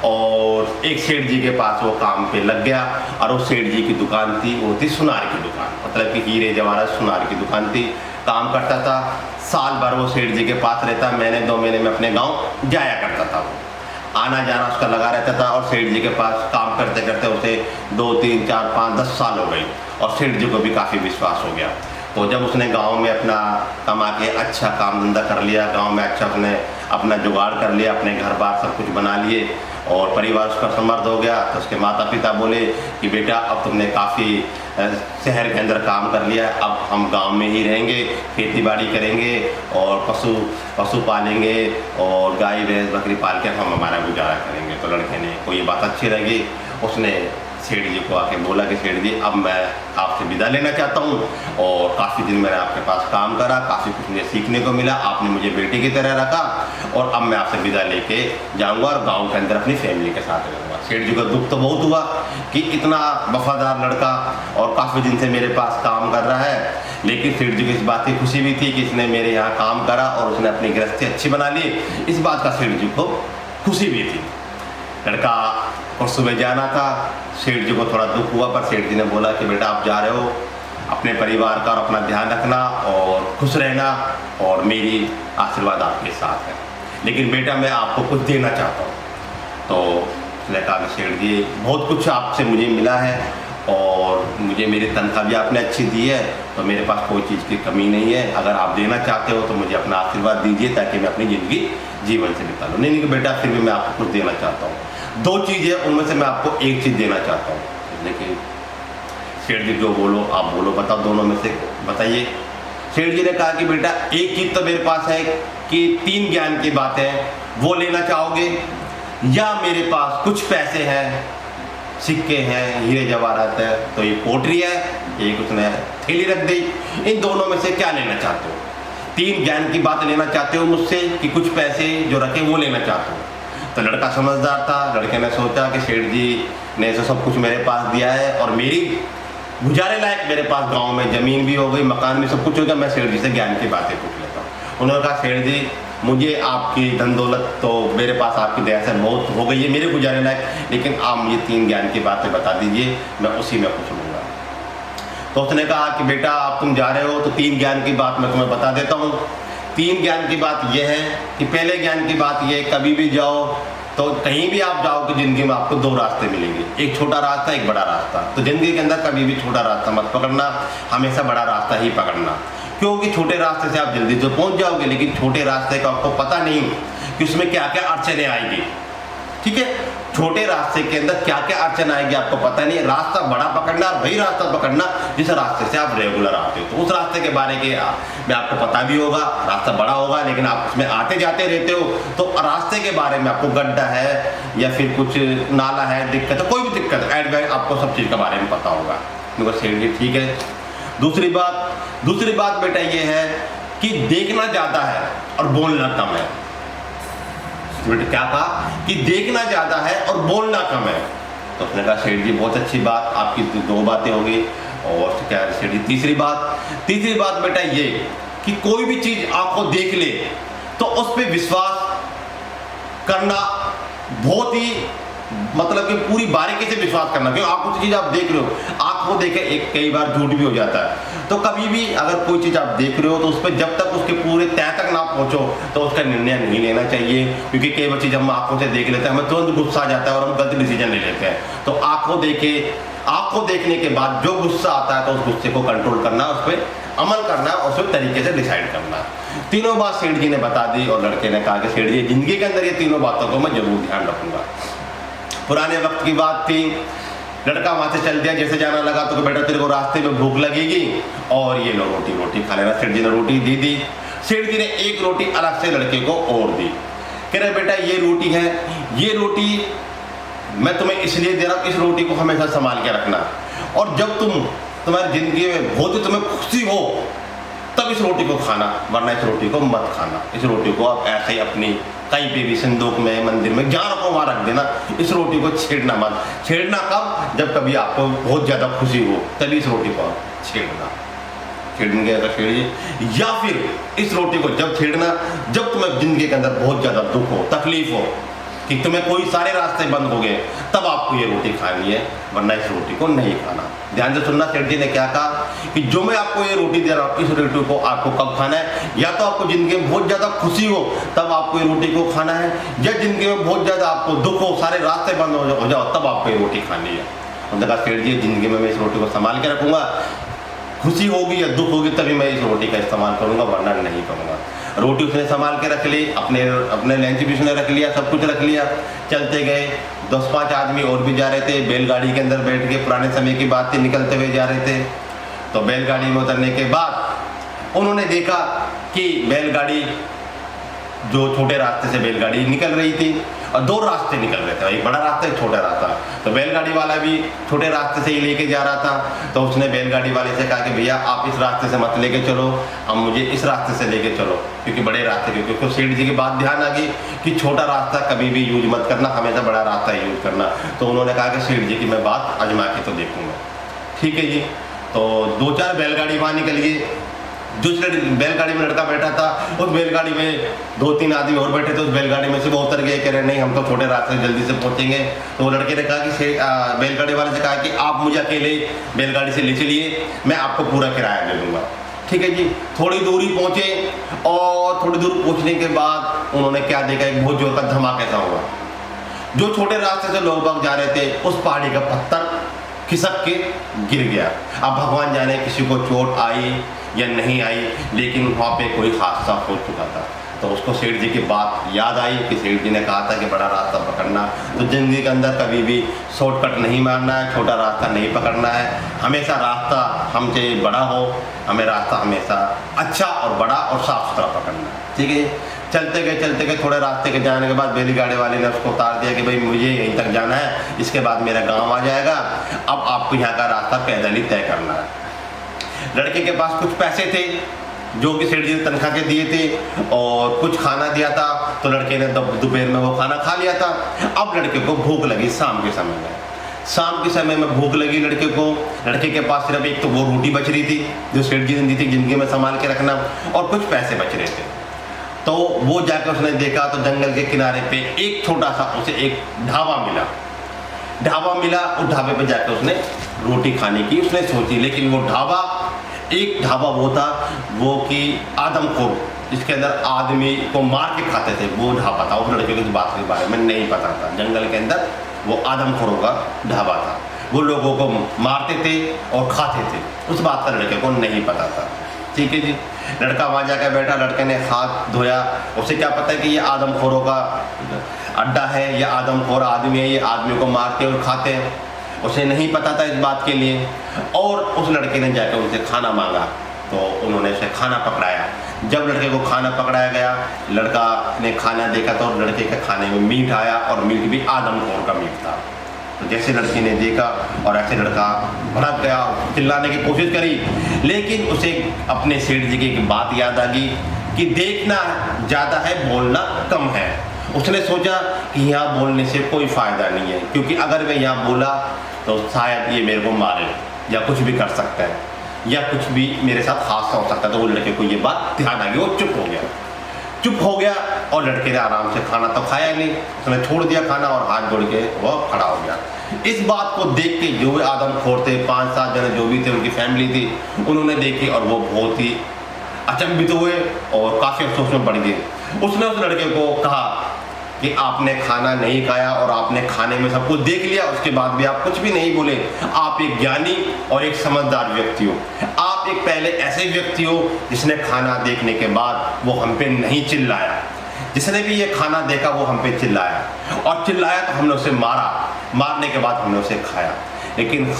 और एक सेठ जी के पास वो काम पे लग गया। और उस सेठ जी की दुकान थी, वो थी सुनार की दुकान, मतलब कि हीरे जवाहरात सुनार की दुकान थी। काम करता था, साल भर वो सेठ जी के पास रहता, महीने 2 महीने में अपने गांव जाया करता था। वो आना जाना उसका लगा रहता था, और सेठ जी के पास काम करते करते उसे 2, 3, 4, 5, 10 साल हो गई, और सेठ जी को भी काफ़ी विश्वास हो गया। तो जब उसने गांव में अपना कमा के अच्छा काम धंधा कर लिया, गांव में अच्छा उसने अपना जुगाड़ कर लिया, अपने घर बार सब कुछ बना लिए, और परिवार उसका समर्थ हो गया। तो उसके माता पिता बोले कि बेटा अब तुमने काफ़ी शहर के अंदर काम कर लिया है, अब हम गांव में ही रहेंगे, खेती बाड़ी करेंगे और पशु पालेंगे और गाय भैंस बकरी पाल के हम हमारा गुजारा करेंगे। तो लड़के ने को ये बात अच्छी लगी, उसने सेठ जी को आके बोला कि सेठ जी अब मैं आपसे विदा लेना चाहता हूँ और काफ़ी दिन मैंने आपके पास काम करा, काफ़ी कुछ मुझे सीखने को मिला, आपने मुझे बेटे की तरह रखा और अब मैं आपसे विदा लेके जाऊँगा और गांव के अंदर अपनी फैमिली के साथ रहूँगा। सेठ जी को दुख तो बहुत हुआ कि इतना वफादार लड़का और काफ़ी दिन से मेरे पास काम कर रहा है, लेकिन सेठ जी को इस बात की खुशी भी थी कि इसने मेरे यहाँ काम करा और उसने अपनी गृहस्थी अच्छी बना ली, इस बात का सेठ जी को खुशी भी थी। लड़का को सुबह जाना था, सेठ जी को थोड़ा दुख हुआ, पर सेठ जी ने बोला कि बेटा आप जा रहे हो, अपने परिवार का और अपना ध्यान रखना और खुश रहना और मेरी आशीर्वाद आपके साथ है, लेकिन बेटा मैं आपको कुछ देना चाहता हूँ। तो उसने कहा कि सेठ जी बहुत कुछ आपसे मुझे मिला है और मुझे मेरी तनख्वाह भी आपने अच्छी दी है, तो मेरे पास कोई चीज़ की कमी नहीं है, अगर आप देना चाहते हो तो मुझे अपना आशीर्वाद दीजिए ताकि मैं अपनी ज़िंदगी जीवन से बिता लूँ। नहीं कि बेटा फिर भी मैं आपको कुछ देना चाहता हूँ, 2 चीज़ है उनमें से मैं आपको एक चीज़ देना चाहता हूँ। लेकिन सेठ जी जो बोलो आप बोलो, बताओ दोनों में से बताइए। सेठ जी ने कहा कि बेटा एक चीज़ तो मेरे पास है कि 3 ज्ञान की बातें वो लेना चाहोगे, या मेरे पास कुछ पैसे हैं, सिक्के हैं, हीरे जवाहरात है, तो ये पोटरी है, एक उसने थैली रख दी, इन दोनों में से क्या लेना चाहते हो? 3 ज्ञान की बात लेना चाहते हो मुझसे कि कुछ पैसे जो रखे वो लेना चाहते हो? तो लड़का समझदार था, लड़के ने सोचा कि सेठ जी ने तो सब कुछ मेरे पास दिया है और मेरी गुजारे लायक मेरे पास गांव में ज़मीन भी हो गई, मकान भी सब कुछ हो गया, मैं सेठ जी से ज्ञान की बातें पूछ लेता हूँ। उन्होंने कहा सेठ जी मुझे आपकी धन दौलत तो मेरे पास आपकी दया से बहुत हो गई है मेरे गुजारे लायक, लेकिन आप मुझे 3 ज्ञान की बातें बता दीजिए, मैं उसी में पूछ लूँगा। तो उसने कहा कि बेटा आप तुम जा रहे हो तो 3 ज्ञान की बात मैं तुम्हें बता देता हूँ। 3 ज्ञान की बात यह है कि पहले ज्ञान की बात यह, कभी भी जाओ तो कहीं भी आप जाओ कि ज़िंदगी में आपको 2 रास्ते मिलेंगे, एक छोटा रास्ता एक बड़ा रास्ता। तो ज़िंदगी के अंदर कभी भी छोटा रास्ता मत पकड़ना, हमेशा बड़ा रास्ता ही पकड़ना, क्योंकि छोटे रास्ते से आप जल्दी तो पहुंच जाओगे, लेकिन छोटे रास्ते का आपको पता नहीं कि उसमें क्या क्या अड़चने आएगी। ठीक है, छोटे रास्ते के अंदर क्या क्या अड़चन आएगी आपको पता नहीं है। रास्ता बड़ा पकड़ना और वही रास्ता पकड़ना जिस रास्ते से आप रेगुलर आते हो, तो उस रास्ते के बारे में आपको पता भी होगा, रास्ता बड़ा होगा लेकिन आप उसमें आते जाते रहते हो, तो रास्ते के बारे में आपको गड्ढा है या फिर कुछ नाला है, दिक्कत है, कोई भी दिक्कत है, आपको सब चीज़ के बारे में पता होगा। ठीक है। दूसरी बात बेटा ये है कि देखना ज़्यादा है और बोलना कम है। बेटा क्या कहा कि देखना ज़्यादा है और बोलना कम है। तो उसने कहा सेठ जी बहुत अच्छी बात, आपकी 2 बातें हो गई, और क्या है सेठ जी तीसरी बात बेटा ये कि कोई भी चीज़ आपको देख ले तो उस पर विश्वास करना बहुत ही, मतलब कि पूरी बारीकी से विश्वास करना, क्योंकि आप कुछ चीज़ आप देख रहे हो, आपको देखे एक कई बार झूठ भी हो जाता है। तो कभी भी अगर कोई चीज़ आप देख रहे हो तो उस पर जब तक उसके पूरे तय तक ना पहुंचो तो उसका निर्णय नहीं लेना चाहिए, क्योंकि कई बार चीज़ हम आंखों से देख लेते हैं, हमें तुरंत गुस्सा आ जाता है और हम गलत डिसीजन ले लेते हैं। तो आपको देखने के बाद जो गुस्सा आता है तो उस गुस्से को कंट्रोल करना, उस पर अमल करना और उस तरीके से डिसाइड करना। तीनों बात सेठ जी ने बता दी और लड़के ने कहा कि सेठ जी जिंदगी के अंदर ये तीनों बातों को मैं जरूर ध्यान रखूंगा। पुराने वक्त की बात थी, लड़का वहाँ से चल दिया, जैसे जाना लगा तो बेटा तेरे को रास्ते में भूख लगेगी और ये लो रोटी खा लेना। सेठ जी ने रोटी दी। सेठ जी ने एक रोटी अलग से लड़के को और दी, कह रहे बेटा ये रोटी है, ये रोटी मैं तुम्हें इसलिए दे रहा हूँ, इस रोटी को हमेशा संभाल के रखना, और जब तुम्हारी जिंदगी में बहुत ही तुम्हें खुशी हो तब इस रोटी को खाना, वरना इस रोटी को मत खाना। इस रोटी को आप ऐसे ही अपनी कहीं पे भी संदूक में, मंदिर में, जहाँ रखो वहाँ रख देना। इस रोटी को छेड़ना मत। छेड़ना कब? जब कभी आपको बहुत ज़्यादा खुशी हो तभी इस रोटी को छेड़ना। छेड़ेंगे अगर छेड़िए, या फिर इस रोटी को जब छेड़ना जब तुम्हें जिंदगी के अंदर बहुत ज़्यादा दुख हो, तकलीफ हो, कि तुम्हें कोई सारे रास्ते बंद हो गए, तब आपको ये रोटी खानी है, वरना इस रोटी को नहीं खाना। ध्यान से सुनना, सेठ जी ने क्या कहा कि जो मैं आपको ये रोटी दे रहा हूँ, इस रोटी को आपको कब खाना है? या तो आपको जिंदगी में बहुत ज़्यादा खुशी हो तब आपको ये रोटी को खाना है, या जिंदगी में बहुत ज़्यादा आपको दुख हो, सारे रास्ते बंद हो जाओ, तब आपको ये रोटी खानी है। उन्होंने कहा सेठ जी जिंदगी में मैं इस रोटी को संभाल के रखूँगा, खुशी होगी या दुख होगी तभी मैं इस रोटी का इस्तेमाल करूँगा, वरना नहीं करूँगा। रोटी उसने संभाल के रख ली, अपने लंच भी उसने रख लिया, सब कुछ रख लिया। चलते गए, 10-5 आदमी और भी जा रहे थे, बैलगाड़ी के अंदर बैठ के पुराने समय की बातें निकलते हुए जा रहे थे। तो बैलगाड़ी में उतरने के बाद उन्होंने देखा कि बैलगाड़ी, जो छोटे रास्ते से बैलगाड़ी निकल रही थी और 2 रास्ते निकल रहे थे, एक बड़ा रास्ता एक छोटा रास्ता। तो बैलगाड़ी वाला भी छोटे रास्ते से ही लेके जा रहा था। तो उसने बैलगाड़ी वाले से कहा कि भैया आप इस रास्ते से मत लेके चलो, अब मुझे इस रास्ते से लेके चलो, क्योंकि बड़े रास्ते, क्योंकि सेठ जी की बात ध्यान आ गई कि छोटा रास्ता कभी भी यूज मत करना, हमेशा बड़ा रास्ता यूज करना। तो उन्होंने कहा कि सेठ जी की मैं बात आजमा के तो देखूंगा। ठीक है जी। तो 2-4 बैलगाड़ी वहाँ निकल गई। दूसरे बैलगाड़ी में लड़का बैठा था, उस बैलगाड़ी में 2-3 आदमी और बैठे थे। उस बैलगाड़ी में से वो उतर गए, कह रहे नहीं हम तो छोटे रास्ते जल्दी से पहुंचेंगे। तो वो लड़के ने कहा कि बैलगाड़ी वाले से कहा कि आप मुझे अकेले बैलगाड़ी से ले चलिए, मैं आपको पूरा किराया दे दूंगा। ठीक है जी। थोड़ी दूरी पहुंचे और थोड़ी दूर पहुंचने के बाद उन्होंने क्या देखा, एक बहुत जोर का धमाका सा हुआ। जो छोटे रास्ते से लोग बाग जा रहे थे, उस पहाड़ी का पत्थर खिसक के गिर गया। अब भगवान जाने किसी को चोट आई या नहीं आई, लेकिन वहाँ पे कोई हादसा हो चुका था। तो उसको सेठ जी की बात याद आई कि सेठ जी ने कहा था कि बड़ा रास्ता पकड़ना। तो ज़िंदगी के अंदर कभी भी शॉर्टकट नहीं मारना है, छोटा रास्ता नहीं पकड़ना है। हमेशा रास्ता हमसे बड़ा हो, हमें रास्ता हमेशा अच्छा और बड़ा और साफ सुथरा पकड़ना है। ठीक है। चलते गए थोड़े रास्ते के जाने के बाद बैलगाड़ी वाले ने उसको उतार दिया कि भाई मुझे यहीं तक जाना है, इसके बाद मेरा गाँव आ जाएगा, अब आपको यहाँ का रास्ता पैदल ही तय करना है। लड़के के पास कुछ पैसे थे जो कि सेठ जी ने तनख्वाह के दिए थे और कुछ खाना दिया था। तो लड़के ने दोपहर में वो खाना खा लिया था। अब लड़के को भूख लगी शाम के समय में भूख लगी लड़के को। लड़के के पास सिर्फ एक तो वो रोटी बच रही थी जो सेठ जी ने दी थी जिंदगी में संभाल के रखना, और कुछ पैसे बच रहे थे। तो वो जाकर उसने देखा तो जंगल के किनारे पे एक छोटा सा उसे एक ढाबा मिला। उस ढाबे पे जाकर उसने रोटी खाने की उसने सोची, लेकिन वो ढाबा वो था वो कि आदमखोर, जिसके अंदर आदमी को मार के खाते थे, वो ढाबा था। उस लड़के को इस बात के बारे में नहीं पता था। जंगल के अंदर वो आदमखोरों का ढाबा था, वो लोगों को मारते थे और खाते थे, उस बात का लड़के को नहीं पता था। ठीक है जी। लड़का वहाँ जाकर बैठा, लड़के ने हाथ धोया। उसे क्या पता है कि ये आदमखोरों का अड्डा है, या आदमखोर आदमी है, ये आदमी को मारते और खाते हैं। उसे नहीं पता था इस बात के लिए। और उस लड़के ने जाकर उनसे खाना मांगा तो उन्होंने उसे खाना पकड़ाया। जब लड़के को खाना पकड़ाया गया, लड़का ने खाना देखा तो लड़के के खाने में मीट आया, और मीट भी आदमखोर का मीट था। तो जैसे लड़की ने देखा और ऐसे लड़का भड़क गया, चिल्लाने की कोशिश करी, लेकिन उसे अपने सेठ जी की एक बात याद आ गई कि देखना ज़्यादा है, बोलना कम है। उसने सोचा कि यहाँ बोलने से कोई फ़ायदा नहीं है, क्योंकि अगर मैं यहाँ बोला तो शायद ये मेरे को मारे या कुछ भी कर सकता है, या कुछ भी मेरे साथ हादसा हो सकता है। तो वो लड़के को ये बात ध्यान आ गई, वो चुप हो गया और लड़के ने आराम से खाना तो खाया नहीं, उसने छोड़ दिया खाना और हाथ जोड़ के वो खड़ा हो गया। इस बात को देख के जो आदमखोर थे, 5-7 जने जो भी थे, उनकी फैमिली थी, उन्होंने देखी और वो बहुत ही अचंभित हुए और काफ़ी अफसोस में पड़ गए। उसने उस लड़के को कहा कि आपने खाना नहीं खाया और आपने खाने में सब कुछ देख लिया, उसके बाद भी आप कुछ भी नहीं बोले। आप एक ज्ञानी और एक समझदार व्यक्ति हो। आप एक पहले ऐसे व्यक्ति हो जिसने खाना देखने के बाद वो हम पे नहीं चिल्लाया। जिसने भी ये खाना देखा वो हम पे चिल्लाया, और चिल्लाया तो हमने उसे मारा, मारने के बाद हमने उसे खाया। लेकिन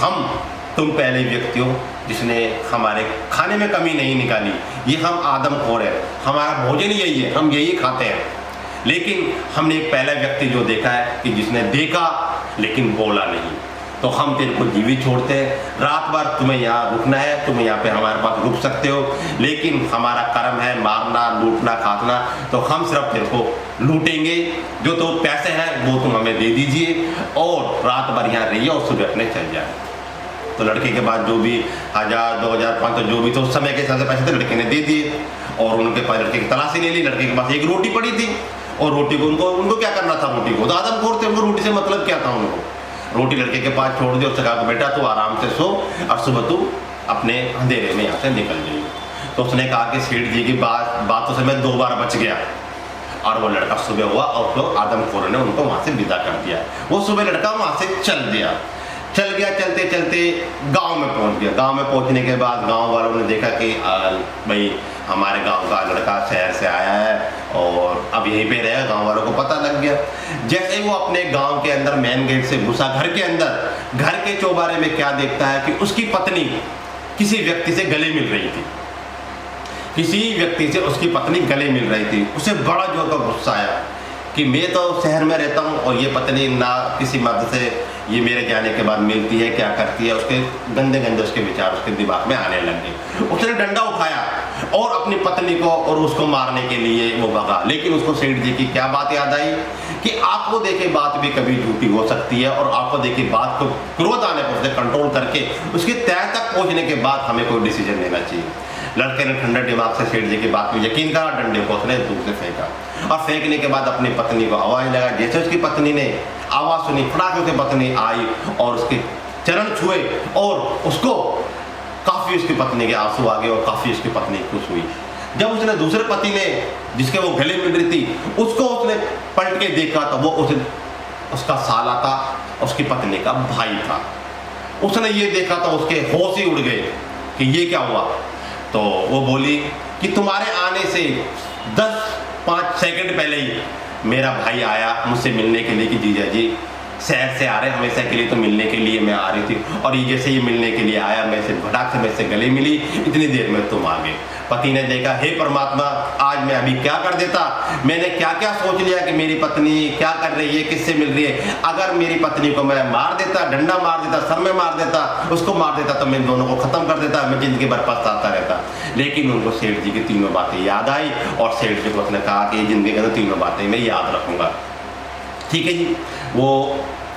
तुम पहले व्यक्ति हो जिसने हमारे खाने में कमी नहीं निकाली। ये हम आदमखोर है, हमारा भोजन यही है, हम यही खाते हैं। लेकिन हमने एक पहला व्यक्ति जो देखा है कि जिसने देखा लेकिन बोला नहीं। तो हम तेरे को जीवित छोड़ते हैं, रात भर तुम्हें यहाँ रुकना है, तुम यहाँ पे हमारे पास रुक सकते हो, लेकिन हमारा कर्म है मारना, लूटना, खाना, तो हम सिर्फ तेरे को लूटेंगे। जो तो पैसे हैं वो तुम हमें दे दीजिए और रात भर यहाँ रहिए और सुबह अपने चल जाए। तो लड़के के बाद जो भी 1000, 2000, 500 जो भी तो उस समय के हिसाब से पैसे थे लड़के ने दे दिए, और उनके पास लड़के की तलाशी ले ली। लड़के के पास एक रोटी पड़ी थी, और रोटी को उनको क्या करना था, रोटी को तो आदमखोर थे, उनको रोटी से मतलब क्या था उनको। रोटी लड़के के पास छोड़ दी, उससे कहा बेटा तू आराम से सो और सुबह तू अपने अंधेरे में यहाँ से निकल जाइए। तो उसने कहा कि सेठ जी की बात तो समय 2 बार बच गया, और वो लड़का सुबह हुआ और तो आदमखोर ने उनको वहाँ से विदा कर दिया। वो सुबह लड़का वहाँ से चल दिया। चल गया, चलते चलते गांव में पहुंच गया। गांव में पहुंचने के बाद गांव वालों ने देखा कि भाई हमारे गांव का लड़का शहर से आया है और अब यहीं पे रहेगा। गांव वालों को पता लग गया। जैसे वो अपने गांव के अंदर मेन गेट से घुसा घर के अंदर, घर के चौबारे में क्या देखता है कि उसकी पत्नी किसी व्यक्ति से गले मिल रही थी। किसी व्यक्ति से उसकी पत्नी गले मिल रही थी। उसे बड़ा जोर का गुस्सा आया कि मैं तो शहर में रहता हूँ और ये पत्नी ना किसी मर्द से ये मेरे जाने के बाद मिलती है, क्या करती है। उसके गंदे गंदे उसके विचार उसके दिमाग में आने लग गए। उसने डंडा उठाया और अपनी पत्नी को और उसको मारने के लिए वो भगा। लेकिन उसको सेठ जी की क्या बात याद आई कि आपको देखे बात भी कभी झूठी हो सकती है और आपको देखे बात को क्रोध आने पर उसे कंट्रोल करके उसकी तय तक पहुँचने के बाद हमें कोई डिसीजन लेना चाहिए। लड़के ने ठंडे दिमाग से सेठ जी की बात में यकीन करा, डंडे को उसने दूर से फेंका और फेंकने के बाद अपनी पत्नी को आवाज लगा। जैसे उसकी पत्नी ने आवाज सुनी, फटाक से पत्नी आई और उसके चरण छुए और उसको काफी उसकी पत्नी के आंसू आ गए और काफी उसकी पत्नी खुश हुई। जब उसने दूसरे पति ने जिसके वो गले मिल रही थी उसको उसने पलट के देखा तो वो उसका साला था, उसकी पत्नी का भाई था। उसने ये देखा तो उसके होश ही उड़ गए कि ये क्या हुआ। तो वो बोली कि तुम्हारे आने से 10-5 सेकंड पहले ही मेरा भाई आया मुझसे मिलने के लिए कि जीजा जी शहर से आ रहे, हमेशा के लिए तो मिलने के लिए मैं आ रही थी और ये जैसे ही मिलने के लिए आया मैं से भटाक से मेरे से गले मिली, इतनी देर में तुम आ गए। पति ने देखा, हे परमात्मा आज मैं अभी क्या कर देता, मैंने क्या क्या सोच लिया कि मेरी पत्नी क्या कर रही है, किससे मिल रही है। अगर मेरी पत्नी को मैं मार देता, डंडा मार देता, सर में मार देता, उसको मार देता तो मैं दोनों को खत्म कर देता, मैं जिंदगी भर पछताता रहता। लेकिन उनको सेठ जी की तीनों बातें याद आई और सेठ जी को उसने कहा कि जिंदगी के अंदर तीनों बातें मैं याद रखूंगा। ठीक है जी। वो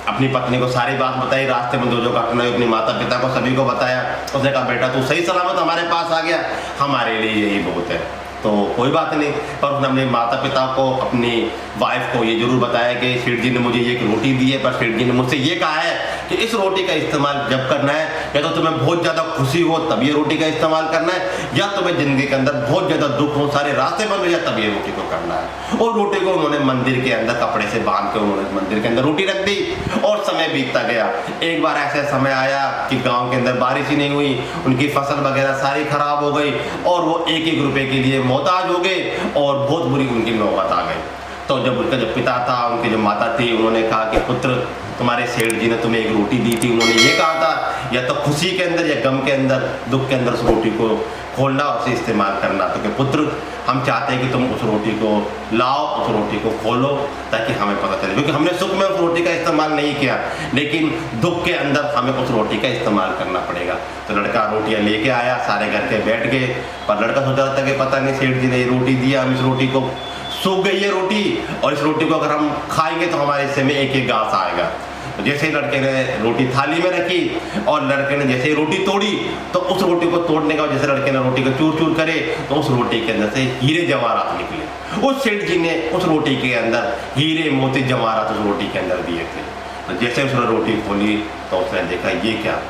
अपनी पत्नी को सारी बात बताई, रास्ते में जो घटना हुई अपने माता पिता को सभी को बताया। उसने कहा बेटा तू सही सलामत हमारे पास आ गया, हमारे लिए यही बहुत है, तो कोई बात नहीं। पर उसने अपने माता पिता को अपनी वाइफ को ये जरूर बताया कि सेठ जी ने मुझे ये एक रोटी दी है, पर सेठ जी ने मुझसे ये कहा है कि इस रोटी का इस्तेमाल जब करना है या तो तुम्हें बहुत ज़्यादा खुशी हो तब ये रोटी का इस्तेमाल करना है, या तुम्हें ज़िंदगी के अंदर बहुत ज़्यादा दुख हो, सारे रास्ते बंद हो जाए तब ये रोटी को करना है। और रोटी को उन्होंने मंदिर के अंदर कपड़े से बांध के उन्होंने मंदिर के अंदर रोटी रख दी और समय बीतता गया। एक बार ऐसा समय आया कि गाँव के अंदर बारिश ही नहीं हुई, उनकी फसल वगैरह सारी खराब हो गई और वो एक रुपये के लिए मोहताज हो गए और बहुत बुरी उनकी नौबत आ गई। तो जब उनका जो पिता था, उनकी जो माता थी, उन्होंने कहा कि पुत्र तुम्हारे सेठ जी ने तुम्हें एक रोटी दी थी, उन्होंने ये कहा था या तो खुशी के अंदर या गम के अंदर, दुख के अंदर उस रोटी को खोलना और उसे इस्तेमाल करना। तो कि पुत्र हम चाहते हैं कि तुम उस रोटी को लाओ, उस रोटी को खोलो ताकि हमें पता चले, क्योंकि हमने सुख में उस रोटी का इस्तेमाल नहीं किया लेकिन दुख के अंदर हमें उस रोटी का इस्तेमाल करना पड़ेगा। तो लड़का रोटियां लेके आया, सारे घर के बैठ गए, पर लड़का सोच रहा था कि पता नहीं सेठ जी ने ये रोटी दिया, हम इस रोटी को सूख गई है रोटी और इस रोटी को अगर हम खाएंगे तो हमारे हिस्से में एक एक घास आएगा। तो जैसे ही लड़के ने रोटी थाली में रखी और लड़के ने जैसे ही रोटी तोड़ी तो उस रोटी को तोड़ने का जैसे लड़के ने रोटी को चूर चूर करे तो उस रोटी के अंदर से हीरे जवाहरात निकले। उस सेठ जी ने उस रोटी के अंदर हीरे मोती जवाहरात उस रोटी के अंदर दिए थे। तो जैसे उसने रोटी खोली तो उसने देखा ये क्या,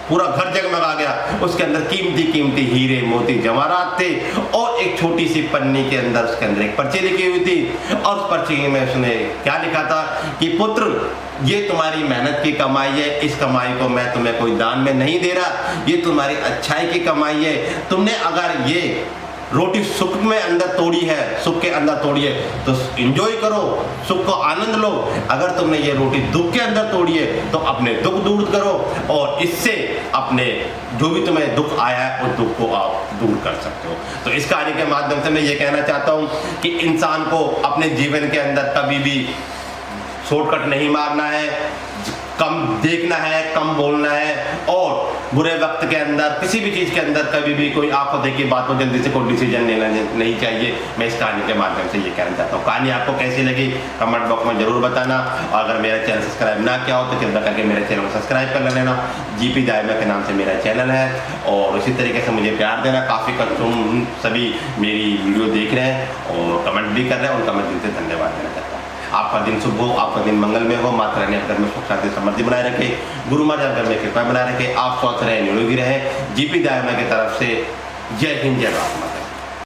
पूरा घर जगमगा गया। उसके अंदर कीमती कीमती हीरे मोती जवाहरात थे और एक छोटी सी पन्नी के अंदर उसके अंदर एक पर्ची लिखी हुई थी और उस पर्ची में उसने क्या लिखा था कि पुत्र ये तुम्हारी मेहनत की कमाई है, इस कमाई को मैं तुम्हें कोई दान में नहीं दे रहा, ये तुम्हारी अच्छाई की कमाई है। तुमने अगर ये रोटी सुख में अंदर तोड़ी है, सुख के अंदर तोड़ी है तो एंजॉय करो, सुख को आनंद लो। अगर तुमने ये रोटी दुख के अंदर तोड़ी है तो अपने दुख दूर करो और इससे अपने जो भी तुम्हें दुख आया है उस दुख को आप दूर कर सकते हो। तो इस कहानी के माध्यम से मैं ये कहना चाहता हूँ कि इंसान को अपने जीवन के अंदर कभी भी शॉर्टकट नहीं मारना है, कम देखना है, कम बोलना है और बुरे वक्त के अंदर किसी भी चीज़ के अंदर कभी भी कोई आपको देखिए बात को जल्दी से कोई डिसीजन लेना नहीं चाहिए। मैं इस कहानी के माध्यम से ये कहना चाहता हूँ। कहानी आपको कैसी लगी कमेंट बॉक्स में जरूर बताना और अगर मेरा चैनल सब्सक्राइब ना किया हो तो कृपया करके मेरे चैनल को सब्सक्राइब कर लेना। जीपी दायमा के नाम से मेरा चैनल है और इसी तरीके से मुझे प्यार देना। काफ़ी तुम सभी मेरी वीडियो देख रहे हैं और कमेंट भी कर रहे हैं, उन कमेंट दिल से धन्यवाद देना चाहता हूँ। आपका दिन शुभ हो, आपका दिन मंगलमय हो, माता रानी घर में सुख शांति समृद्धि बनाए रखे, गुरु महाराज घर में कृपा बनाए रखे, आप स्वस्थ रहें, निरोगी रहें। जीपी दायमा की तरफ से जय हिंद, जय भारत माता।